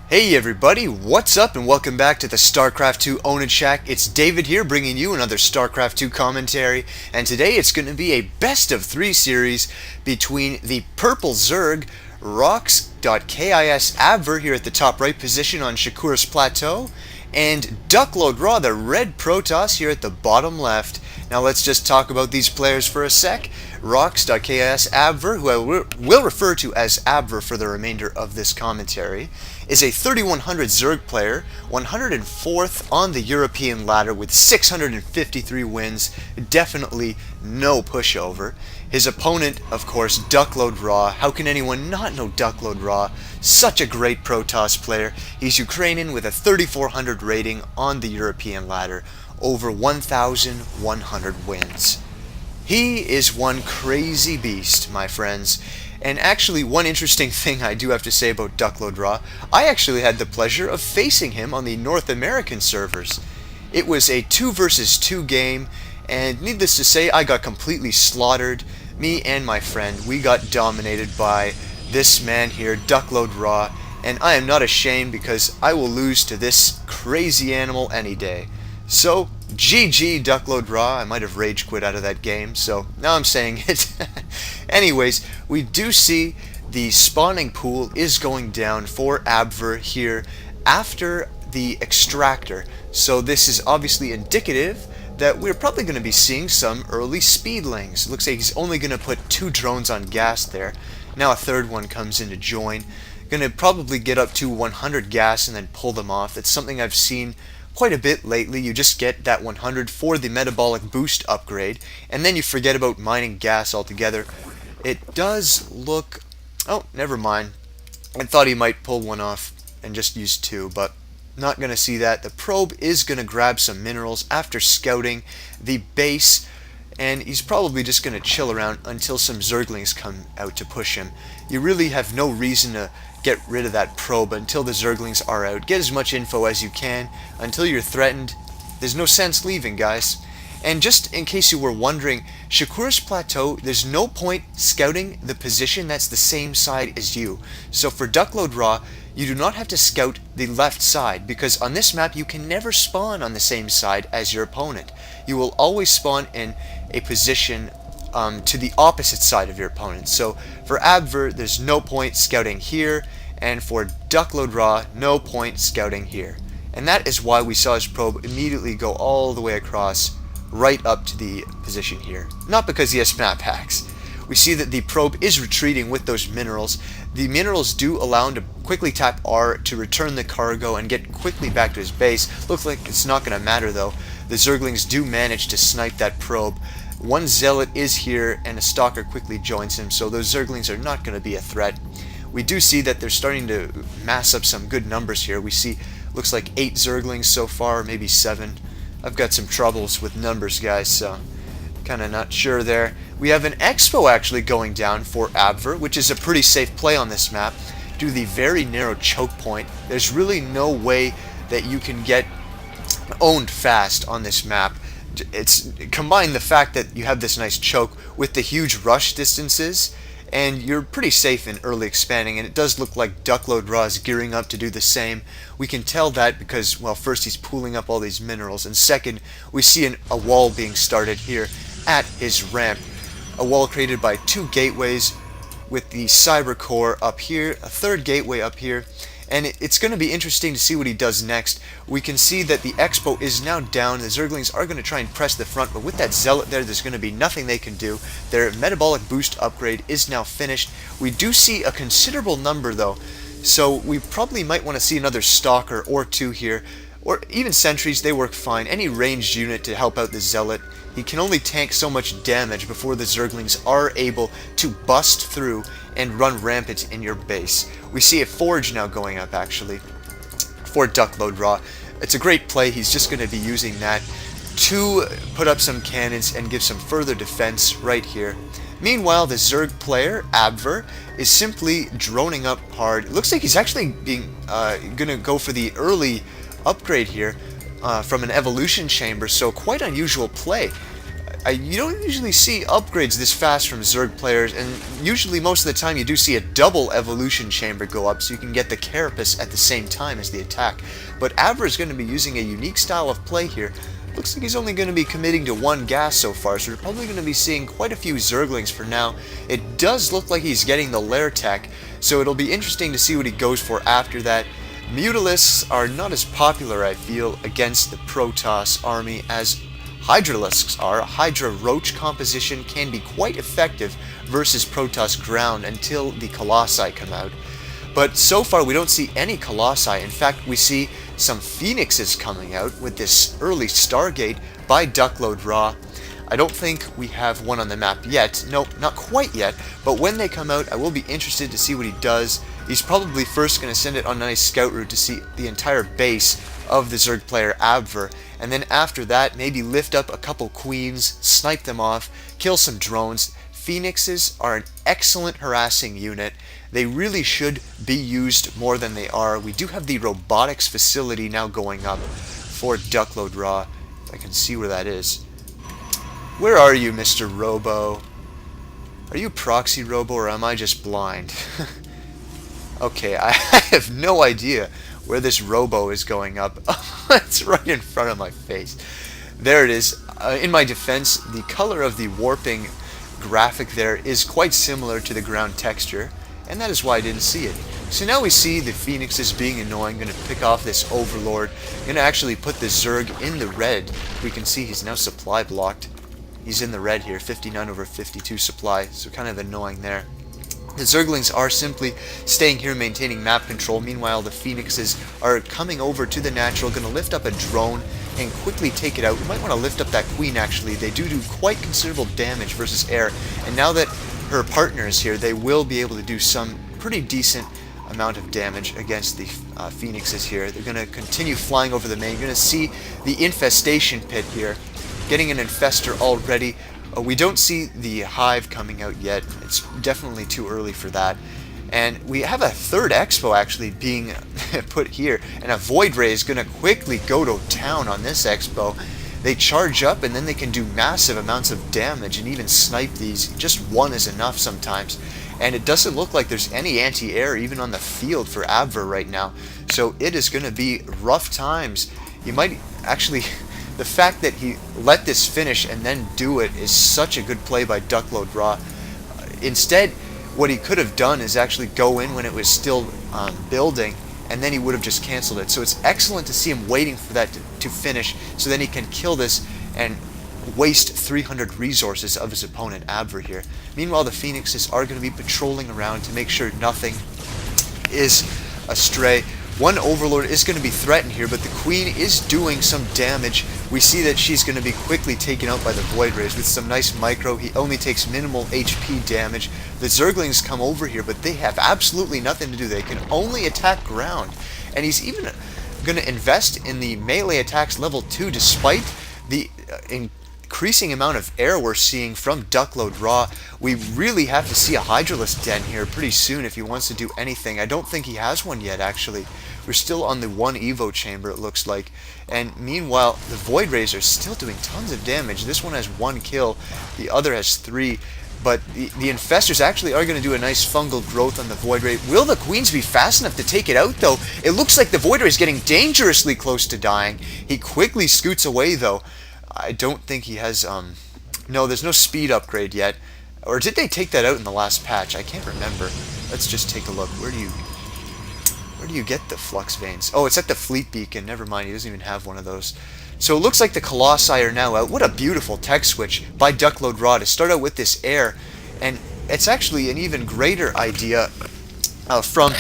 Hey everybody, what's up and welcome back to the Starcraft 2 Ownage Shack. It's David here bringing you another Starcraft 2 commentary, and today it's going to be a best of 3 series between the purple Zerg, roxkisAbver here at the top right position on Shakur's Plateau, and DuckloadRa, the red Protoss here at the bottom left. Now let's just talk about these players for a sec. roxkisAbver, who I will refer to as Abver for the remainder of this commentary, is a 3100 Zerg player, 104th on the European ladder with 653 wins, definitely no pushover. His opponent, of course, DuckloadRa. How can anyone not know DuckloadRa? Such a great Protoss player. He's Ukrainian with a 3400 rating on the European ladder, over 1,100 wins. He is one crazy beast, my friends. And actually, one interesting thing I do have to say about DuckloadRa, I actually had the pleasure of facing him on the North American servers. It was a 2 versus 2 game, and needless to say, I got completely slaughtered. Me and my friend, we got dominated by this man here, DuckloadRa, and I am not ashamed because I will lose to this crazy animal any day. So, GG DuckloadRa. I might have rage quit out of that game, so now I'm saying it. Anyways, we do see the spawning pool is going down for Abver here after the extractor. So this is obviously indicative that we're probably going to be seeing some early speedlings. Looks like he's only going to put 2 drones on gas there. Now a third one comes in to join. Going to probably get up to 100 gas and then pull them off. That's something I've seen quite a bit lately. You just get that 100 for the metabolic boost upgrade, and then you forget about mining gas altogether. It does look... oh, never mind. I thought he might pull one off and just use 2, but not going to see that. The probe is going to grab some minerals after scouting the base, and he's probably just going to chill around until some Zerglings come out to push him. You really have no reason to get rid of that probe until the Zerglings are out. Get as much info as you can until you're threatened. There's no sense leaving, guys. And just in case you were wondering, Shakur's Plateau, there's no point scouting the position that's the same side as you. So for DuckloadRa, you do not have to scout the left side, because on this map you can never spawn on the same side as your opponent. You will always spawn in a position to the opposite side of your opponent. So for Abver, there's no point scouting here, and for DuckloadRa, no point scouting here. And that is why we saw his probe immediately go all the way across, right up to the position here. Not because he has map hacks. We see that the probe is retreating with those minerals. The minerals do allow him to quickly tap R to return the cargo and get quickly back to his base. Looks like it's not going to matter though. The Zerglings do manage to snipe that probe. One Zealot is here, and a Stalker quickly joins him, so those Zerglings are not going to be a threat. We do see that they're starting to mass up some good numbers here. We see, looks like 8 Zerglings so far, maybe 7. I've got some troubles with numbers, guys, so kind of not sure there. We have an Expo actually going down for Abver, which is a pretty safe play on this map. Due to the very narrow choke point, there's really no way that you can get owned fast on this map. It's combine the fact that you have this nice choke with the huge rush distances, and you're pretty safe in early expanding, and it does look like DuckloadRa is gearing up to do the same. We can tell that because, well, first he's pooling up all these minerals, and second, we see a wall being started here at his ramp. A wall created by 2 gateways with the cyber core up here, a 3rd gateway up here, and it's going to be interesting to see what he does next. We can see that the Expo is now down. The Zerglings are going to try and press the front, but with that Zealot there's going to be nothing they can do. Their metabolic boost upgrade is now finished. We do see a considerable number though, so we probably might want to see another Stalker or 2 here, or even sentries. They work fine. Any ranged unit to help out the Zealot. He can only tank so much damage before the Zerglings are able to bust through and run rampant in your base. We see a Forge now going up actually for DuckloadRa. It's a great play. He's just going to be using that to put up some cannons and give some further defense right here. Meanwhile, the Zerg player, Abver, is simply droning up hard. It looks like he's actually going to go for the early upgrade here from an evolution chamber, so quite unusual play. You don't usually see upgrades this fast from Zerg players, and usually most of the time you do see a double evolution chamber go up so you can get the carapace at the same time as the attack. But Abver is going to be using a unique style of play here. Looks like he's only going to be committing to one gas so far, so we're probably going to be seeing quite a few Zerglings for now. It does look like he's getting the lair tech, so it'll be interesting to see what he goes for after that. Mutalisks are not as popular, I feel, against the Protoss army as Hydralisks are. Hydra Roach composition can be quite effective versus Protoss ground until the Colossi come out. But so far we don't see any Colossi. In fact, we see some Phoenixes coming out with this early Stargate by DuckloadRa. I don't think we have one on the map yet. No, not quite yet. But when they come out, I will be interested to see what he does. He's probably first going to send it on a nice scout route to see the entire base of the Zerg player Abver. And then after that, maybe lift up a couple queens, snipe them off, kill some drones. Phoenixes are an excellent harassing unit. They really should be used more than they are. We do have the robotics facility now going up for DuckloadRa. If I can see where that is. Where are you, Mr. Robo? Are you proxy Robo, or am I just blind? Okay, I have no idea where this Robo is going up. It's right in front of my face. There it is. In my defense, the color of the warping graphic there is quite similar to the ground texture, and that is why I didn't see it. So now we see the Phoenixes being annoying. Going to pick off this Overlord. Going to actually put the Zerg in the red. We can see he's now supply blocked. He's in the red here, 59/52 supply, so kind of annoying there. The Zerglings are simply staying here maintaining map control. Meanwhile, the Phoenixes are coming over to the natural, going to lift up a drone and quickly take it out. We might want to lift up that queen, actually. They do quite considerable damage versus air, and now that her partner is here, they will be able to do some pretty decent amount of damage against the Phoenixes here. They're going to continue flying over the main. You're going to see the infestation pit here, getting an infester already. We don't see the hive coming out yet. It's definitely too early for that. And we have a third expo actually being put here, and a Void Ray is going to quickly go to town on this expo. They charge up and then they can do massive amounts of damage and even snipe these. Just one is enough sometimes. And it doesn't look like there's any anti-air even on the field for Abver right now. So it is going to be rough times. You might actually... The fact that he let this finish and then do it is such a good play by DuckloadRa. Instead, what he could have done is actually go in when it was still building, and then he would have just canceled it. So it's excellent to see him waiting for that to finish, so then he can kill this and waste 300 resources of his opponent, Abver, here. Meanwhile, the Phoenixes are going to be patrolling around to make sure nothing is astray. One Overlord is going to be threatened here, but the Queen is doing some damage. We see that she's going to be quickly taken out by the Void Rays with some nice micro. He only takes minimal HP damage. The Zerglings come over here, but they have absolutely nothing to do. They can only attack ground. And he's even going to invest in the melee attacks level 2 despite the increasing amount of air we're seeing from DuckloadRa. We really have to see a Hydralisk den here pretty soon if he wants to do anything. I don't think he has one yet, actually. We're still on the 1 Evo chamber, it looks like. And meanwhile, the Void Rays are still doing tons of damage. This one has 1 kill, the other has 3. But the Infestors actually are going to do a nice fungal growth on the Void Ray. Will the Queens be fast enough to take it out, though? It looks like the Void Ray is getting dangerously close to dying. He quickly scoots away, though. I don't think he has... No, there's no speed upgrade yet. Or did they take that out in the last patch? I can't remember. Let's just take a look. Where do you get the Flux Veins? Oh, it's at the Fleet Beacon. Never mind, he doesn't even have one of those. So it looks like the Colossi are now out. What a beautiful tech switch by DuckloadRa to start out with this air. And it's actually an even greater idea from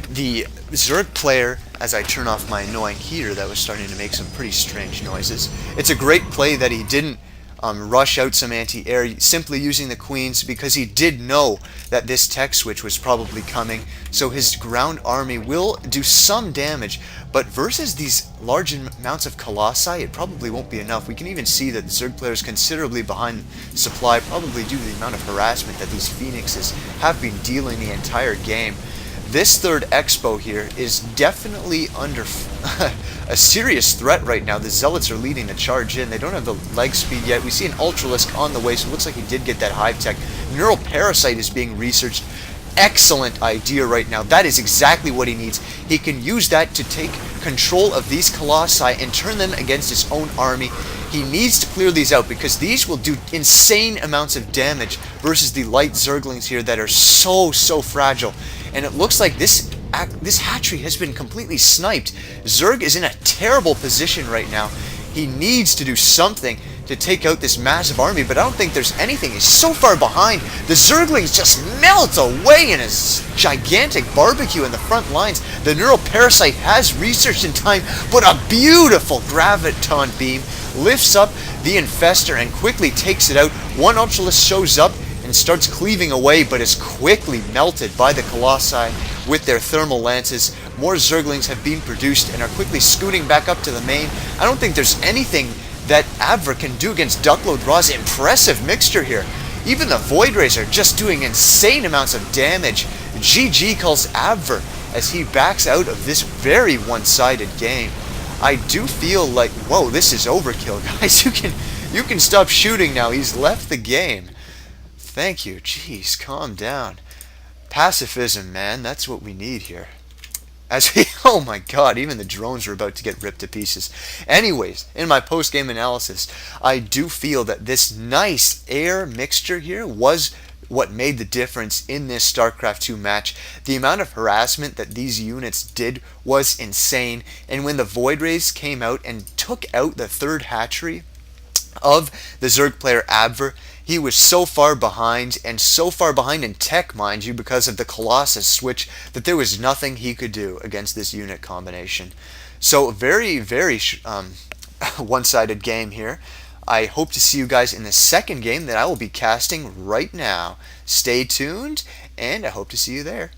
the Zerg player as I turn off my annoying heater that was starting to make some pretty strange noises. It's a great play that he didn't rush out some anti-air, simply using the Queens because he did know that this tech switch was probably coming, so his ground army will do some damage, but versus these large amounts of Colossi, it probably won't be enough. We can even see that the Zerg player is considerably behind supply, probably due to the amount of harassment that these Phoenixes have been dealing the entire game. this third Expo here is definitely under a serious threat right now. The Zealots are leading the charge in. They don't have the leg speed yet. We see an Ultralisk on the way, so it looks like he did get that Hive Tech. Neural Parasite is being researched. Excellent idea right now. That is exactly what he needs. He can use that to take control of these Colossi and turn them against his own army. He needs to clear these out because these will do insane amounts of damage versus the light Zerglings here that are so fragile. And it looks like this hatchery has been completely sniped. Zerg is in a terrible position right now. He needs to do something to take out this massive army, but I don't think there's anything. He's so far behind. The Zerglings just melt away in his gigantic barbecue in the front lines. The Neural Parasite has researched in time, but a beautiful Graviton Beam lifts up the Infestor and quickly takes it out. One Ultralisk shows up and starts cleaving away, but is quickly melted by the Colossi with their thermal lances. More Zerglings have been produced and are quickly scooting back up to the main. I don't think there's anything that Abver can do against DuckloadRa's impressive mixture here. Even the Void Rays are just doing insane amounts of damage. GG calls Abver as he backs out of this very one-sided game. I do feel like, whoa, this is overkill, guys. You can stop shooting now. He's left the game. Thank you. Jeez, calm down. Pacifism, man. That's what we need here. Oh my god, even the drones are about to get ripped to pieces. Anyways, in my post-game analysis, I do feel that this nice air mixture here was what made the difference in this StarCraft 2 match. The amount of harassment that these units did was insane, and when the Void Rays came out and took out the third hatchery of the Zerg player Abver, he was so far behind, and so far behind in tech, mind you, because of the Colossus switch, that there was nothing he could do against this unit combination. So very one-sided game here. I hope to see you guys in the second game that I will be casting right now. Stay tuned, and I hope to see you there.